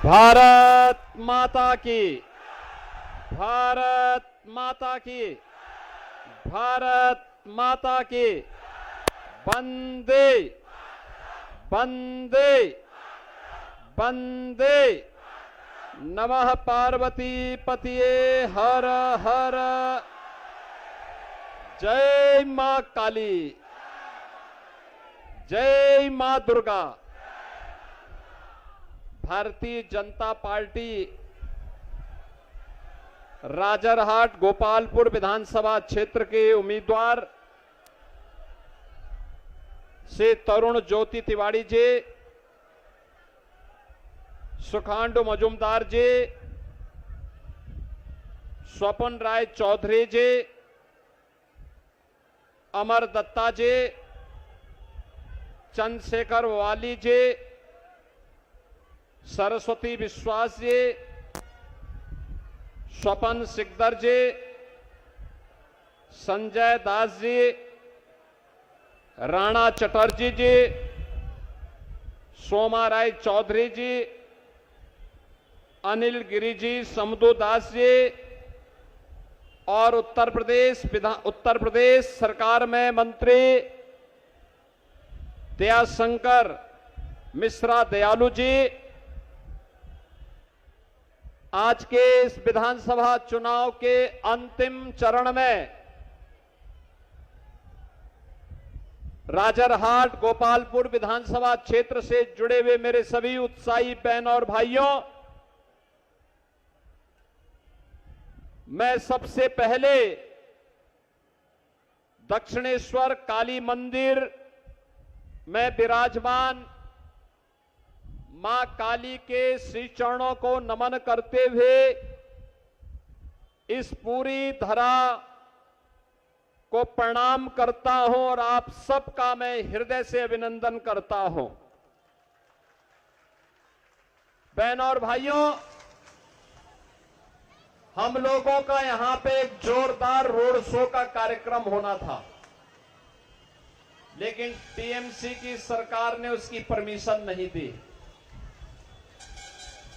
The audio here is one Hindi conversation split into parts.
भारत माता की, भारत माता की, भारत माता की। वंदे वंदे वंदे। नमः पार्वती पतिये हर हर। जय मां काली, जय मां दुर्गा। भारतीय जनता पार्टी राजरहाट गोपालपुर विधानसभा क्षेत्र के उम्मीदवार से तरुण ज्योति तिवारी जी, सुखांडु मजुमदार जी, स्वपन राय चौधरी जी, अमर दत्ता जी, चंद्रशेखर वाली जी, सरस्वती विश्वास जी, स्वपन सिकदर जी, संजय दास जी, राणा चटर्जी जी, सोमा राय चौधरी जी, अनिल गिरी जी, समदू दास जी और उत्तर प्रदेश सरकार में मंत्री दयाशंकर मिश्रा दयालु जी। आज के इस विधानसभा चुनाव के अंतिम चरण में राजरहाट गोपालपुर विधानसभा क्षेत्र से जुड़े हुए मेरे सभी उत्साही बहन और भाइयों, मैं सबसे पहले दक्षिणेश्वर काली मंदिर में विराजमान मां काली के श्री चरणों को नमन करते हुए इस पूरी धरा को प्रणाम करता हूं और आप सबका मैं हृदय से अभिनंदन करता हूं। बहनों और भाइयों, हम लोगों का यहां पे एक जोरदार रोड शो का कार्यक्रम होना था, लेकिन टीएमसी की सरकार ने उसकी परमिशन नहीं दी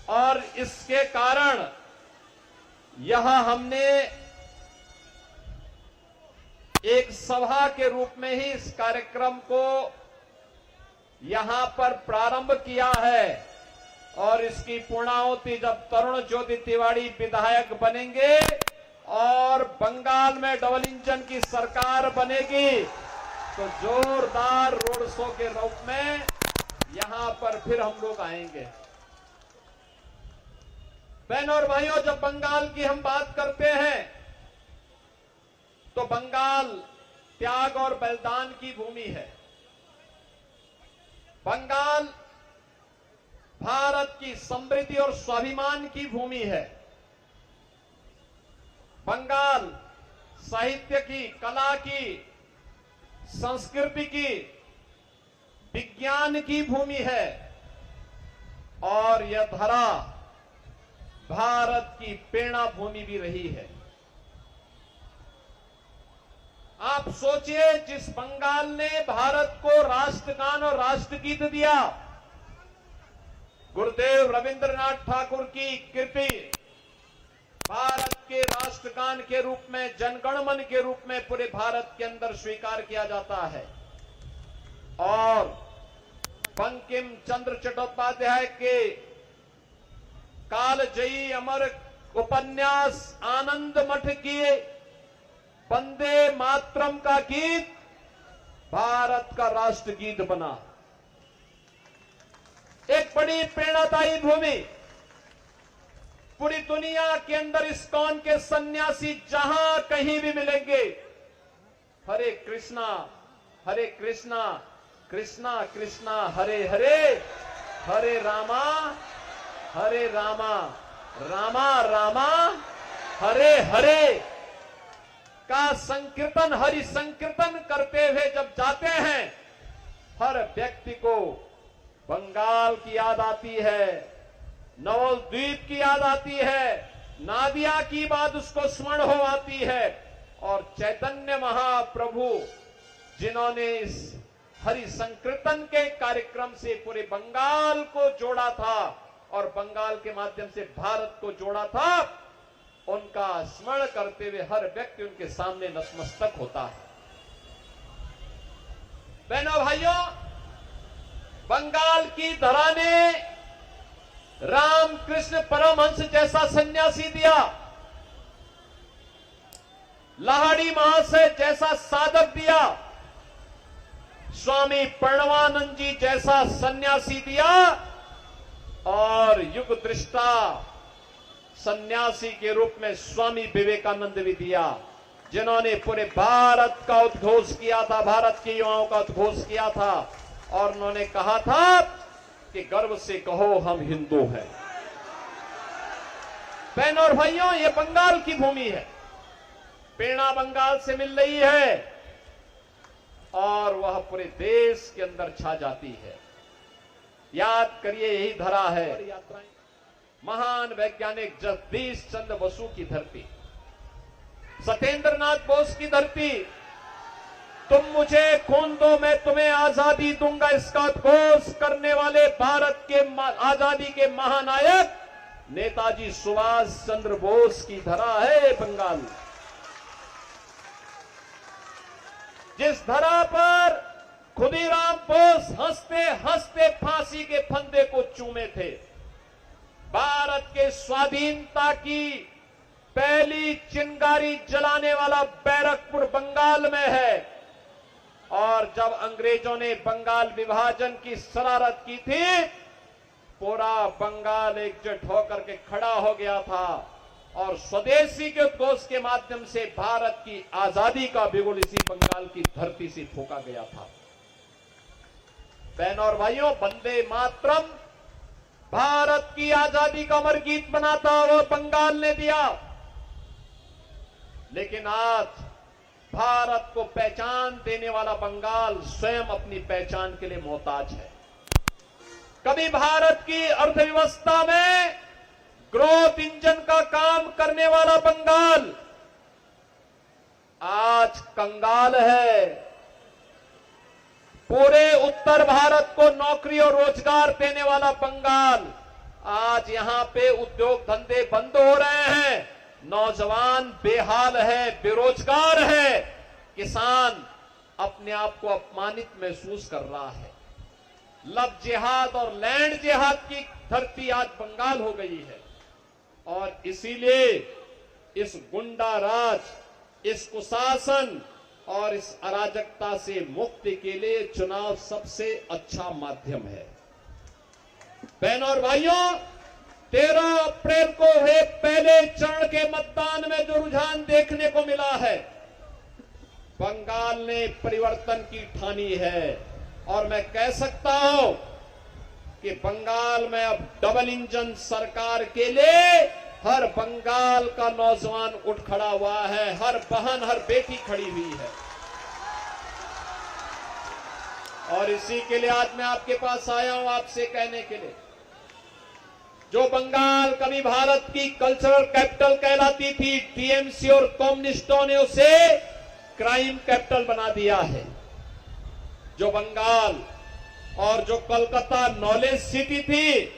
और इसके कारण यहां हमने एक सभा के रूप में ही इस कार्यक्रम को यहां पर प्रारंभ किया है और इसकी पूर्णाहुति जब तरुण ज्योति तिवारी विधायक बनेंगे और बंगाल में डबल इंजन की सरकार बनेगी तो जोरदार रोड शो के रूप में यहां पर फिर हम लोग आएंगे। बहनों और भाइयों, जब बंगाल की हम बात करते हैं तो बंगाल त्याग और बलिदान की भूमि है। बंगाल भारत की समृद्धि और स्वाभिमान की भूमि है। बंगाल साहित्य की, कला की, संस्कृति की, विज्ञान की भूमि है और यह धरा भारत की प्रेरणा भूमि भी रही है। आप सोचिए, जिस बंगाल ने भारत को राष्ट्रगान और राष्ट्रगीत दिया, गुरुदेव रविंद्रनाथ ठाकुर की कृति भारत के राष्ट्रगान के रूप में, जनगणमन के रूप में पूरे भारत के अंदर स्वीकार किया जाता है और बंकिम चंद्र चट्टोपाध्याय के कालजयी अमर उपन्यास आनंद मठ की वंदे मातरम का गीत भारत का राष्ट्रगीत बना। एक बड़ी प्रेरणादायी भूमि। पूरी दुनिया के अंदर इस्कॉन के सन्यासी जहां कहीं भी मिलेंगे, हरे कृष्णा कृष्णा कृष्णा हरे हरे, हरे रामा रामा रामा हरे हरे का संकीर्तन, हरि संकीर्तन करते हुए जब जाते हैं, हर व्यक्ति को बंगाल की याद आती है, नवद्वीप की याद आती है, नादिया की बात उसको स्मरण हो आती है और चैतन्य महाप्रभु जिन्होंने इस हरि संकीर्तन के कार्यक्रम से पूरे बंगाल को जोड़ा था और बंगाल के माध्यम से भारत को जोड़ा था, उनका स्मरण करते हुए हर व्यक्ति उनके सामने नतमस्तक होता है। बहनों भाइयों, बंगाल की धरा ने रामकृष्ण परमहंस जैसा सन्यासी दिया, लाहिड़ी महाशय जैसा साधक दिया, स्वामी प्रणवानंद जी जैसा सन्यासी दिया, और युग दृष्टा सन्यासी के रूप में स्वामी विवेकानंद भी दिया, जिन्होंने पूरे भारत का उद्घोष किया था, भारत के युवाओं का उद्घोष किया था, और उन्होंने कहा था कि गर्व से कहो हम हिंदू हैं। बहनों और भाइयों, ये बंगाल की भूमि है, प्रेरणा बंगाल से मिल रही है और वह पूरे देश के अंदर छा जाती है। याद करिए, यही धरा है महान वैज्ञानिक जगदीश चंद्र बसु की धरती, सत्येंद्र नाथ बोस की धरती। तुम मुझे खून दो मैं तुम्हें आजादी दूंगा, इसका उद्घोष करने वाले भारत के आजादी के महानायक नेताजी सुभाष चंद्र बोस की धरा है बंगाल। जिस धरा पर खुदीराम बोस हंसते हंसते फांसी के फंदे को चूमे थे, भारत के स्वाधीनता की पहली चिंगारी जलाने वाला बैरकपुर बंगाल में है। और जब अंग्रेजों ने बंगाल विभाजन की शरारत की थी, पूरा बंगाल एकजुट होकर के खड़ा हो गया था और स्वदेशी के उद्घोष के माध्यम से भारत की आजादी का बिगुल इसी बंगाल की धरती से फूंका गया था। बहनों और भाइयों, वंदे मातरम भारत की आजादी का अमर गीत बना था, वो बंगाल ने दिया। लेकिन आज भारत को पहचान देने वाला बंगाल स्वयं अपनी पहचान के लिए मोहताज है। कभी भारत की अर्थव्यवस्था में ग्रोथ इंजन का काम करने वाला बंगाल आज कंगाल है। पूरे उत्तर भारत को नौकरी और रोजगार देने वाला बंगाल आज यहां पे उद्योग धंधे बंद हो रहे हैं, नौजवान बेहाल है, बेरोजगार है, किसान अपने आप को अपमानित महसूस कर रहा है। लव जिहाद और लैंड जिहाद की धरती आज बंगाल हो गई है। और इसीलिए इस गुंडा राज, इस कुशासन और इस अराजकता से मुक्ति के लिए चुनाव सबसे अच्छा माध्यम है। बहनों और भाइयों, 13 अप्रैल को हुए पहले चरण के मतदान में जो रुझान देखने को मिला है, बंगाल ने परिवर्तन की ठानी है। और मैं कह सकता हूं कि बंगाल में अब डबल इंजन सरकार के लिए हर बंगाल का नौजवान उठ खड़ा हुआ है, हर बहन, हर बेटी खड़ी हुई है। और इसी के लिए आज मैं आपके पास आया हूं, आपसे कहने के लिए, जो बंगाल कभी भारत की कल्चरल कैपिटल कहलाती थी, टीएमसी और कम्युनिस्टों ने उसे क्राइम कैपिटल बना दिया है। जो बंगाल और जो कोलकाता नॉलेज सिटी थी,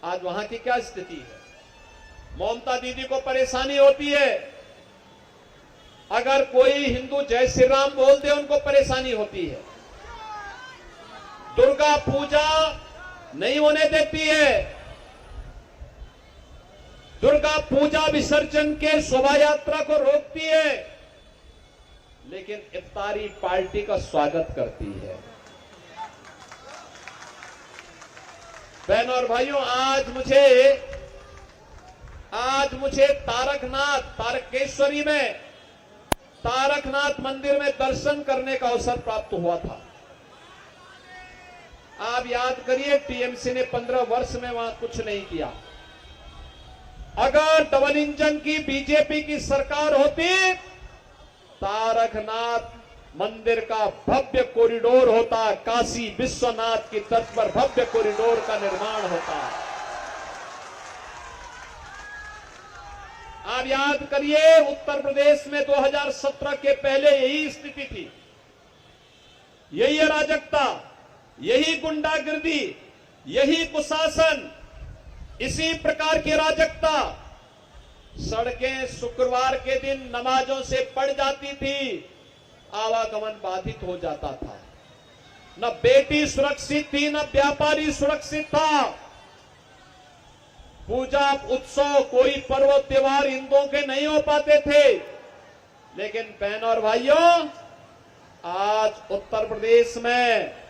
आज वहां की क्या स्थिति है? ममता दीदी को परेशानी होती है, अगर कोई हिंदू जय श्री राम बोल दे उनको परेशानी होती है। दुर्गा पूजा नहीं होने देती है, दुर्गा पूजा विसर्जन के शोभा यात्रा को रोकती है, लेकिन इफ्तारी पार्टी का स्वागत करती है। बहनों और भाइयों, आज मुझे तारकेश्वरी में तारकनाथ मंदिर में दर्शन करने का अवसर प्राप्त हुआ था। आप याद करिए, टीएमसी ने 15 वर्ष में वहां कुछ नहीं किया। अगर डबल इंजन की बीजेपी की सरकार होती, तारकनाथ मंदिर का भव्य कॉरिडोर होता, काशी विश्वनाथ की तर्ज पर भव्य कॉरिडोर का निर्माण होता। आप याद करिए, उत्तर प्रदेश में 2017 के पहले यही स्थिति थी, यही अराजकता, यही गुंडागिर्दी, यही कुशासन, इसी प्रकार की अराजकता, सड़कें शुक्रवार के दिन नमाजों से पड़ जाती थी, आवागमन बाधित हो जाता था, न बेटी सुरक्षित थी, न व्यापारी सुरक्षित था। पूजा उत्सव, कोई पर्व त्योहार हिंदुओं के नहीं हो पाते थे। लेकिन बहनों और भाइयों, आज उत्तर प्रदेश में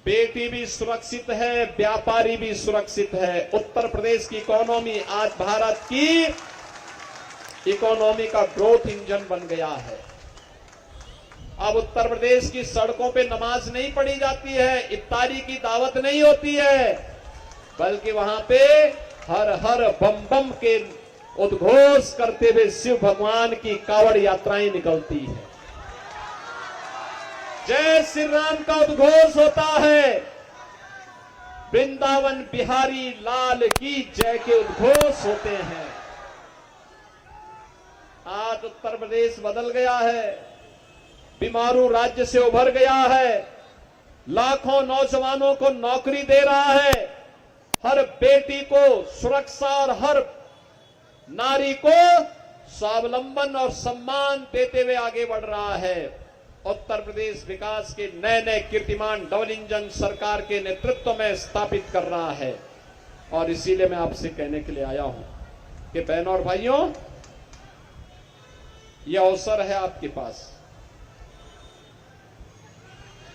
बेटी भी सुरक्षित है, व्यापारी भी सुरक्षित है। उत्तर प्रदेश की इकोनॉमी आज भारत की इकोनॉमी का ग्रोथ इंजन बन गया है। अब उत्तर प्रदेश की सड़कों पे नमाज नहीं पढ़ी जाती है, इफ्तारी की दावत नहीं होती है, बल्कि वहां पे हर हर बम बम के उद्घोष करते हुए शिव भगवान की कावड़ यात्राएं निकलती है। जय श्री राम का उद्घोष होता है। वृंदावन बिहारी लाल की जय के उद्घोष होते हैं। आज उत्तर प्रदेश बदल गया है, बीमारू राज्य से उभर गया है, लाखों नौजवानों को नौकरी दे रहा है, हर बेटी को सुरक्षा और हर नारी को स्वावलंबन और सम्मान देते हुए आगे बढ़ रहा है। उत्तर प्रदेश विकास के नए नए कीर्तिमान डबल इंजन सरकार के नेतृत्व में स्थापित कर रहा है। और इसीलिए मैं आपसे कहने के लिए आया हूं कि बहनों और भाइयों, यह अवसर है आपके पास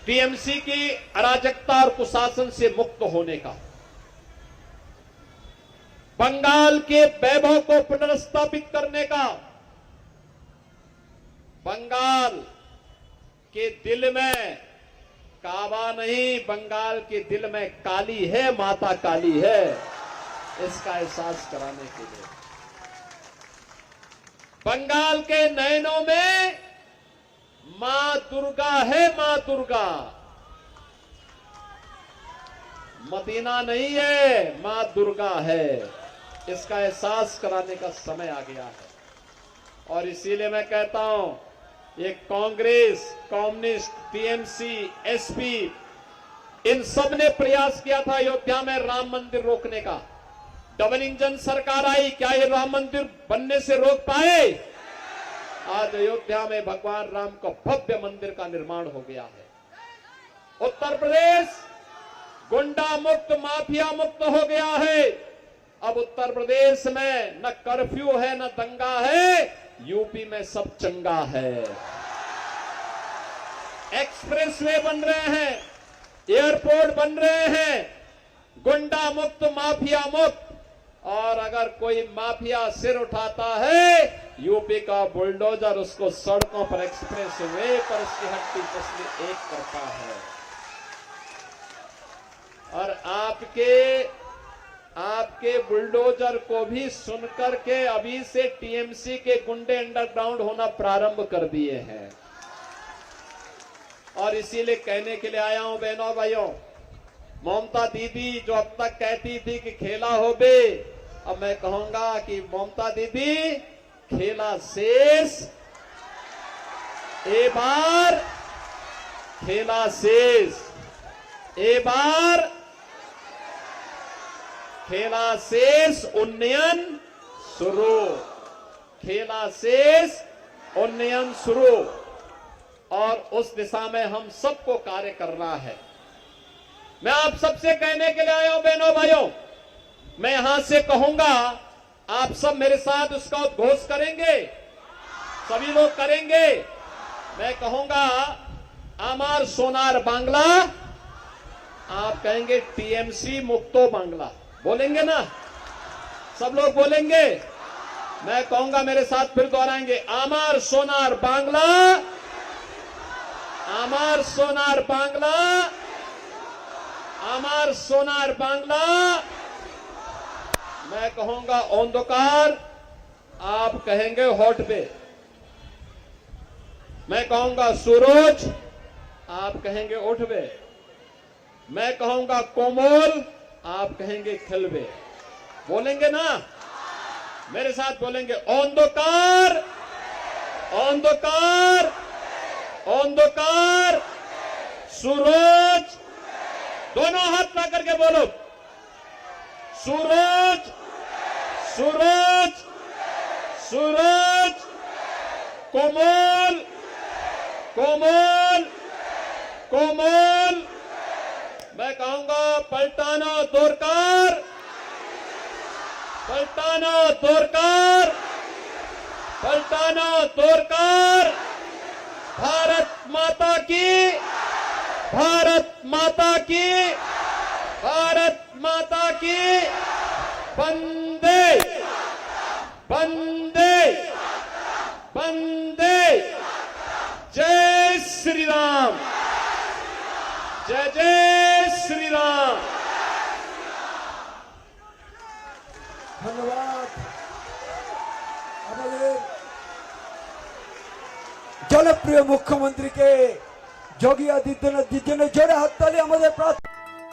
टीएमसी की अराजकता और कुशासन से मुक्त होने का, बंगाल के वैभव को पुनर्स्थापित करने का। बंगाल के दिल में काबा नहीं, बंगाल के दिल में काली है, माता काली है, इसका एहसास कराने के लिए। बंगाल के नयनों में मां दुर्गा है, मां दुर्गा मदीना नहीं है, मां दुर्गा है, इसका एहसास कराने का समय आ गया है। और इसीलिए मैं कहता हूं, ये कांग्रेस, कम्युनिस्ट, टीएमसी, एसपी, इन सब ने प्रयास किया था अयोध्या में राम मंदिर रोकने का। डबल इंजन सरकार आई, क्या ये राम मंदिर बनने से रोक पाए? आज अयोध्या में भगवान राम का भव्य मंदिर का निर्माण हो गया है। उत्तर प्रदेश गुंडा मुक्त, माफिया मुक्त हो गया है। अब उत्तर प्रदेश में न कर्फ्यू है, न दंगा है, यूपी में सब चंगा है। एक्सप्रेसवे बन रहे हैं, एयरपोर्ट बन रहे हैं, गुंडा मुक्त, माफिया मुक्त। और अगर कोई माफिया सिर उठाता है, यूपी का बुलडोजर उसको सड़कों पर, एक्सप्रेसवे पर उसकी हड्डी पसली एक करता है। और आपके बुलडोजर को भी सुनकर के अभी से टीएमसी के गुंडे अंडरग्राउंड होना प्रारंभ कर दिए हैं। और इसीलिए कहने के लिए आया हूं बहनों भाइयों, ममता दीदी जो अब तक कहती थी कि खेला हो बे, अब मैं कहूंगा कि ममता दीदी खेला शेष, ए बार खेला शेष, ए बार खेला शेष, उन्नयन शुरू, खेला शेष, उन्नयन शुरू। और उस दिशा में हम सबको कार्य करना है। मैं आप सबसे कहने के लिए आया हूं बहनों भाइयों, मैं यहां से कहूंगा, आप सब मेरे साथ उसका उद्घोष करेंगे, सभी लोग करेंगे। मैं कहूंगा आमार सोनार बांग्ला, आप कहेंगे टीएमसी मुक्तो बांग्ला, बोलेंगे ना? सब लोग बोलेंगे। मैं कहूंगा, मेरे साथ फिर दोहराएंगे, आमार सोनार बांग्ला, आमार सोनार बांग्ला, आमार सोनार बांग्ला। मैं कहूंगा औंधकार, आप कहेंगे होठ पे। मैं कहूंगा सूरज, आप कहेंगे ओठ पे। मैं कहूंगा कोमल, आप कहेंगे खिलबे। बोलेंगे ना? मेरे साथ बोलेंगे, अंधकार, अंधकार, अंधकार, सूरज। दोनों हाथ ला करके बोलो, सूरज सूरज सूरज कोमल कोमल कोमल, मैं कहूंगा पलटाना तोड़कर, पलटाना तोड़कर, पलटाना तोड़कर, भारत माता की, भारत माता की, भारत माता की, वंदे वंदे वंदे, जय श्री राम, जय जय श्री राम। ধন্যবাদ আমাদের জনপ্রিয় মুখ্যমন্ত্রীকে যোগী আদিত্যনাথজির জন্য জোরে হাততালি আমাদের প্রার্থনা।